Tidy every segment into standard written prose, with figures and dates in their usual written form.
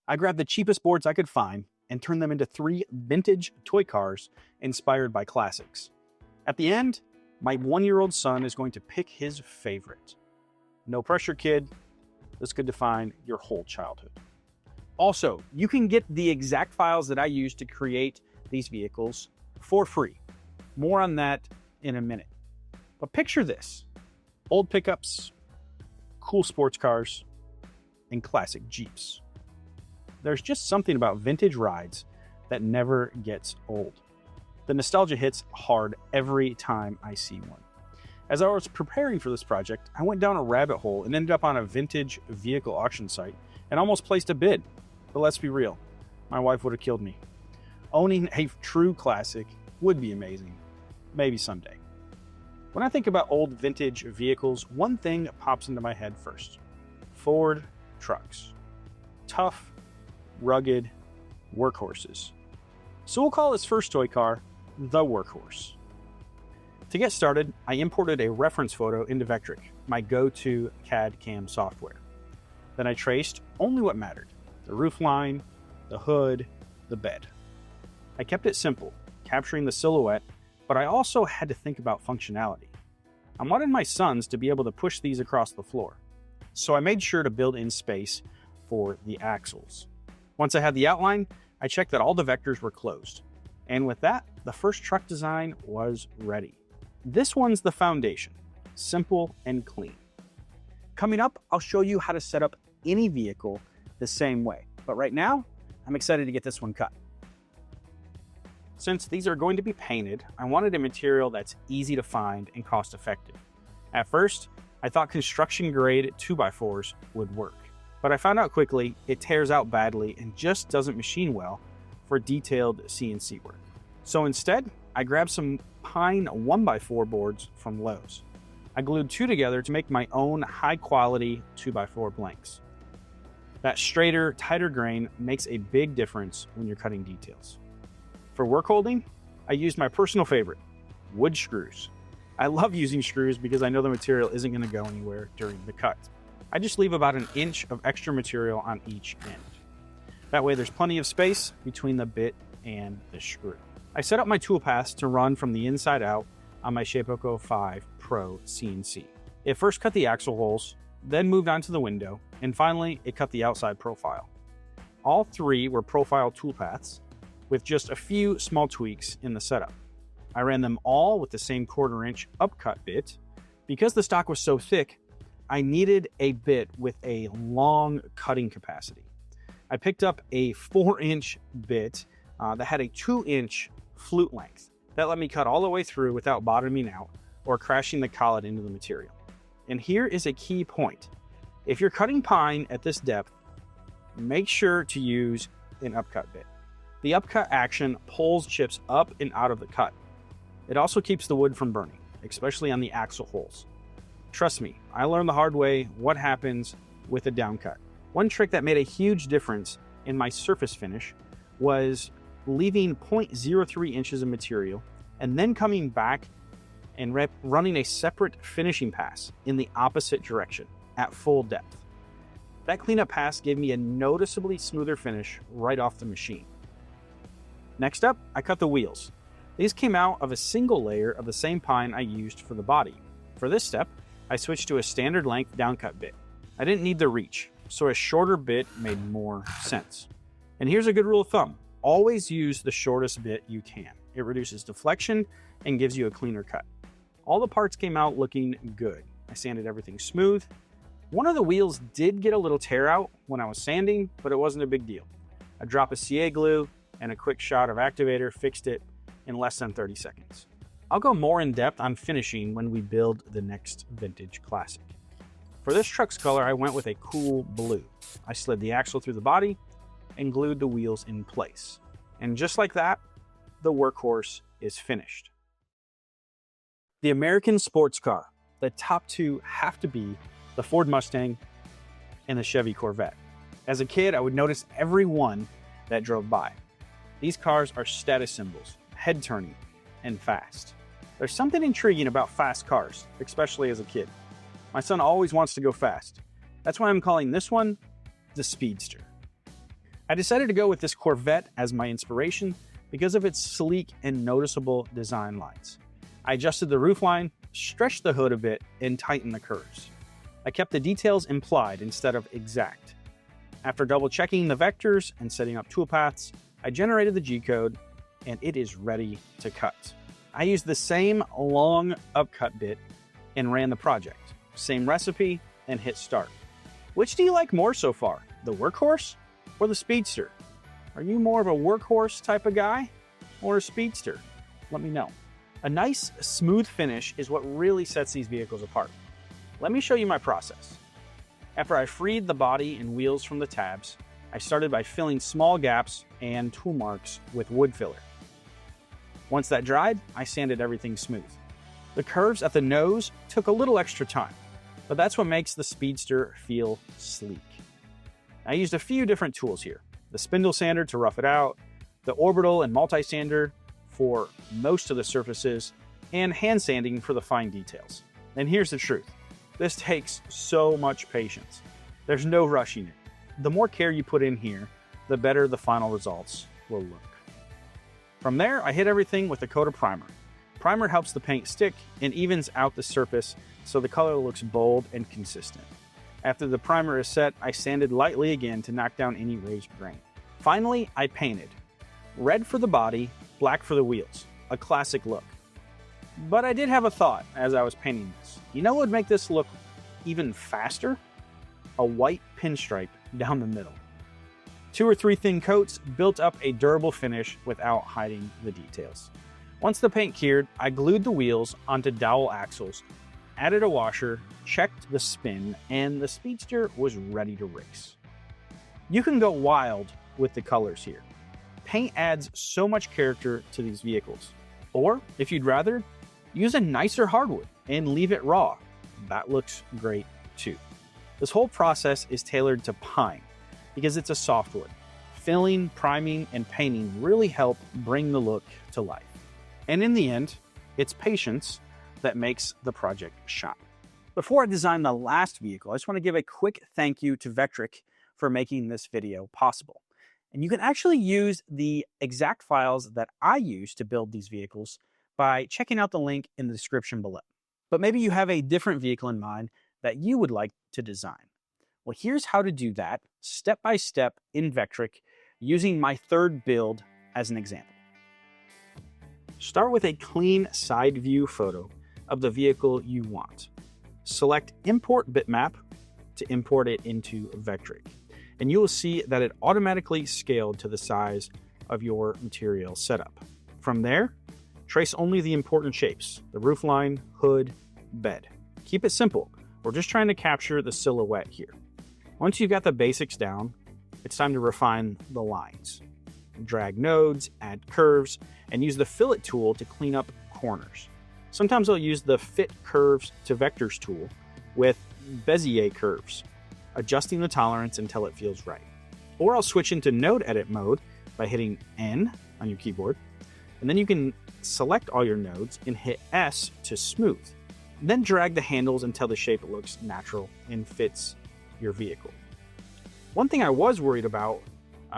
I grabbed the cheapest boards I could find and turned them into 3 vintage toy cars inspired by classics. At the end, my 1-year-old son is going to pick his favorite. No pressure, kid. This could define your whole childhood. Also, you can get the exact files that I used to create these vehicles for free. More on that in a minute. But picture this: old pickups, cool sports cars, and classic Jeeps. There's just something about vintage rides that never gets old. The nostalgia hits hard every time I see one. As I was preparing for this project, I went down a rabbit hole and ended up on a vintage vehicle auction site and almost placed a bid. But let's be real, my wife would have killed me. Owning a true classic would be amazing. Maybe someday. When I think about old vintage vehicles, one thing pops into my head first: Ford trucks. Tough, rugged workhorses. So we'll call this first toy car the Workhorse. To get started, I imported a reference photo into Vectric, my go-to CAD CAM software. Then I traced only what mattered: the roofline, the hood, the bed. I kept it simple, capturing the silhouette, but I also had to think about functionality. I wanted my sons to be able to push these across the floor, so I made sure to build in space for the axles. Once I had the outline, I checked that all the vectors were closed. And with that, the first truck design was ready. This one's the foundation, simple and clean. Coming up, I'll show you how to set up any vehicle the same way. But right now, I'm excited to get this one cut. Since these are going to be painted, I wanted a material that's easy to find and cost effective. At first, I thought construction grade 2x4s would work, but I found out quickly it tears out badly and just doesn't machine well for detailed CNC work. So instead, I grabbed some pine 1x4 boards from Lowe's. I glued 2 together to make my own high quality 2x4 blanks. That straighter, tighter grain makes a big difference when you're cutting details. For work holding, I used my personal favorite, wood screws. I love using screws because I know the material isn't going to go anywhere during the cut. I just leave about 1 inch of extra material on each end. That way there's plenty of space between the bit and the screw. I set up my toolpaths to run from the inside out on my Shapeoko 5 Pro CNC. It first cut the axle holes, then moved on to the window, and finally it cut the outside profile. All 3 were profile toolpaths, with just a few small tweaks in the setup. I ran them all with the same 1/4 inch upcut bit. Because the stock was so thick, I needed a bit with a long cutting capacity. I picked up a 4-inch bit that had a 2-inch flute length. That let me cut all the way through without bottoming out or crashing the collet into the material. And here is a key point. If you're cutting pine at this depth, make sure to use an upcut bit. The upcut action pulls chips up and out of the cut. It also keeps the wood from burning, especially on the axle holes. Trust me, I learned the hard way what happens with a downcut. One trick that made a huge difference in my surface finish was leaving 0.03 inches of material and then coming back and running a separate finishing pass in the opposite direction at full depth. That cleanup pass gave me a noticeably smoother finish right off the machine. Next up, I cut the wheels. These came out of a single layer of the same pine I used for the body. For this step, I switched to a standard length downcut bit. I didn't need the reach, so a shorter bit made more sense. And here's a good rule of thumb: always use the shortest bit you can. It reduces deflection and gives you a cleaner cut. All the parts came out looking good. I sanded everything smooth. One of the wheels did get a little tear out when I was sanding, but it wasn't a big deal. A drop of CA glue and a quick shot of activator fixed it in less than 30 seconds. I'll go more in depth on finishing when we build the next vintage classic. For this truck's color, I went with a cool blue. I slid the axle through the body and glued the wheels in place. And just like that, the Workhorse is finished. The American sports car. The top 2 have to be the Ford Mustang and the Chevy Corvette. As a kid, I would notice every one that drove by. These cars are status symbols, head-turning, and fast. There's something intriguing about fast cars, especially as a kid. My son always wants to go fast. That's why I'm calling this one the Speedster. I decided to go with this Corvette as my inspiration because of its sleek and noticeable design lines. I adjusted the roofline, stretched the hood a bit, and tightened the curves. I kept the details implied instead of exact. After double checking the vectors and setting up toolpaths, I generated the G-code and it is ready to cut. I used the same long upcut bit and ran the project. Same recipe and hit start. Which do you like more so far, the workhorse or the speedster? Are you more of a workhorse type of guy or a speedster? Let me know. A nice, smooth finish is what really sets these vehicles apart. Let me show you my process. After I freed the body and wheels from the tabs, I started by filling small gaps and tool marks with wood filler. Once that dried, I sanded everything smooth. The curves at the nose took a little extra time, but that's what makes the speedster feel sleek. I used a few different tools here. The spindle sander to rough it out, the orbital and multi-sander for most of the surfaces, and hand sanding for the fine details. And here's the truth. This takes so much patience. There's no rushing it. The more care you put in here, the better the final results will look. From there, I hit everything with a coat of primer. Primer helps the paint stick and evens out the surface so the color looks bold and consistent. After the primer is set, I sanded lightly again to knock down any raised grain. Finally, I painted. Red for the body, black for the wheels. A classic look. But I did have a thought as I was painting this. You know what would make this look even faster? A white pinstripe down the middle. 2 or 3 thin coats built up a durable finish without hiding the details. Once the paint cured, I glued the wheels onto dowel axles, added a washer, checked the spin, and the speedster was ready to race. You can go wild with the colors here. Paint adds so much character to these vehicles. Or, if you'd rather, use a nicer hardwood and leave it raw. That looks great too. This whole process is tailored to pine because it's a softwood. Filling, priming, and painting really help bring the look to life. And in the end, it's patience that makes the project shine. Before I design the last vehicle, I just want to give a quick thank you to Vectric for making this video possible. And you can actually use the exact files that I use to build these vehicles by checking out the link in the description below. But maybe you have a different vehicle in mind that you would like to design. Well, here's how to do that step by step in Vectric using my third build as an example. Start with a clean side view photo of the vehicle you want. Select Import Bitmap to import it into Vectric. And you will see that it automatically scaled to the size of your material setup. From there, trace only the important shapes, the roofline, hood, bed. Keep it simple. We're just trying to capture the silhouette here. Once you've got the basics down, it's time to refine the lines. Drag nodes, add curves, and use the fillet tool to clean up corners. Sometimes I'll use the Fit Curves to Vectors tool with Bezier curves, adjusting the tolerance until it feels right. Or I'll switch into node edit mode by hitting N on your keyboard, and then you can select all your nodes and hit S to smooth. Then drag the handles until the shape looks natural and fits your vehicle. One thing I was worried about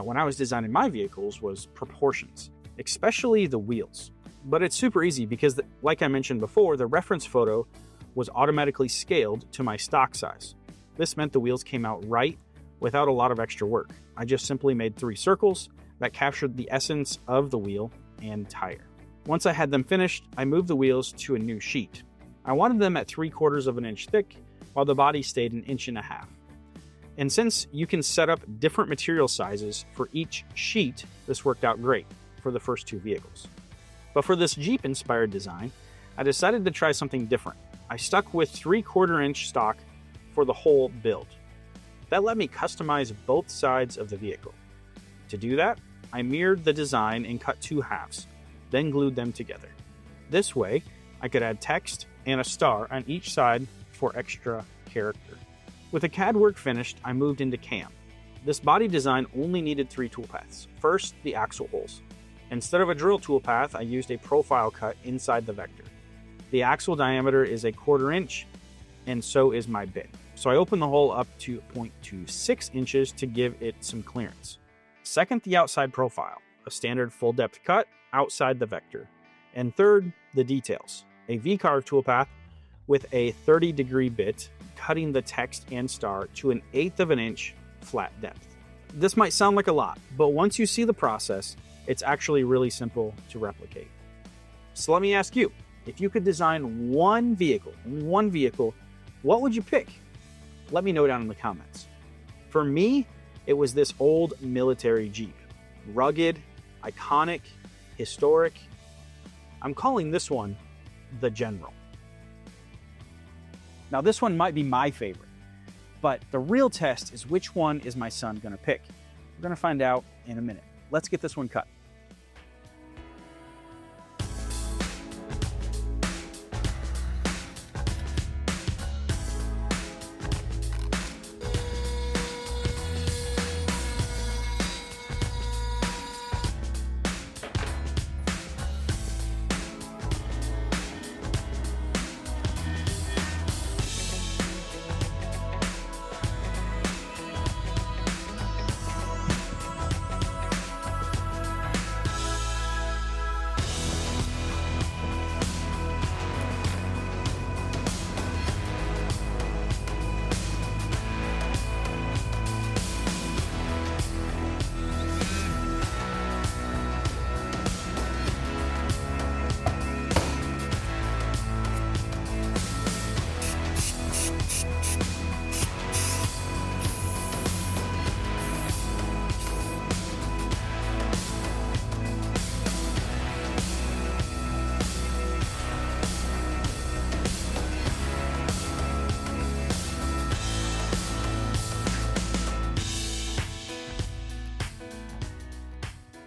when I was designing my vehicles was proportions, especially the wheels. But it's super easy because, like I mentioned before, the reference photo was automatically scaled to my stock size. This meant the wheels came out right without a lot of extra work. I just simply made 3 circles that captured the essence of the wheel and tire. Once I had them finished, I moved the wheels to a new sheet. I wanted them at 3/4 of an inch thick, while the body stayed 1.5 inches. And since you can set up different material sizes for each sheet, this worked out great for the first 2 vehicles. But for this Jeep-inspired design, I decided to try something different. I stuck with 3/4 inch stock for the whole build. That let me customize both sides of the vehicle. To do that, I mirrored the design and cut 2 halves, then glued them together. This way, I could add text and a star on each side for extra character. With the CAD work finished, I moved into CAM. This body design only needed 3 toolpaths. First, the axle holes. Instead of a drill toolpath, I used a profile cut inside the vector. The axle diameter is 1/4 inch, and so is my bit. So I opened the hole up to 0.26 inches to give it some clearance. Second, the outside profile, a standard full-depth cut outside the vector. And third, the details, a V-carve toolpath with a 30-degree bit cutting the text and star to an 1/8 of an inch flat depth. This might sound like a lot, but once you see the process, it's actually really simple to replicate. So let me ask you, if you could design one vehicle, what would you pick? Let me know down in the comments. For me, it was this old military Jeep. Rugged, iconic, historic. I'm calling this one the General. Now this one might be my favorite, but the real test is which one is my son gonna pick. We're gonna find out in a minute. Let's get this one cut.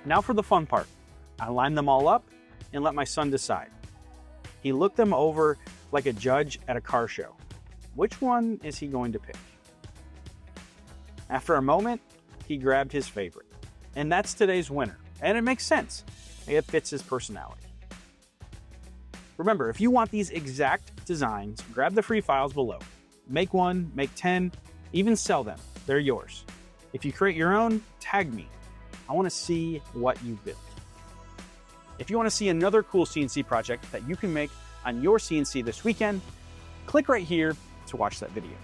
Now for the fun part. I lined them all up and let my son decide. He looked them over like a judge at a car show. Which one is he going to pick? After a moment, he grabbed his favorite. And that's today's winner. And it makes sense. It fits his personality. Remember, if you want these exact designs, grab the free files below. Make one, make 10, even sell them. They're yours. If you create your own, tag me. I want to see what you built. If you want to see another cool CNC project that you can make on your CNC this weekend, click right here to watch that video.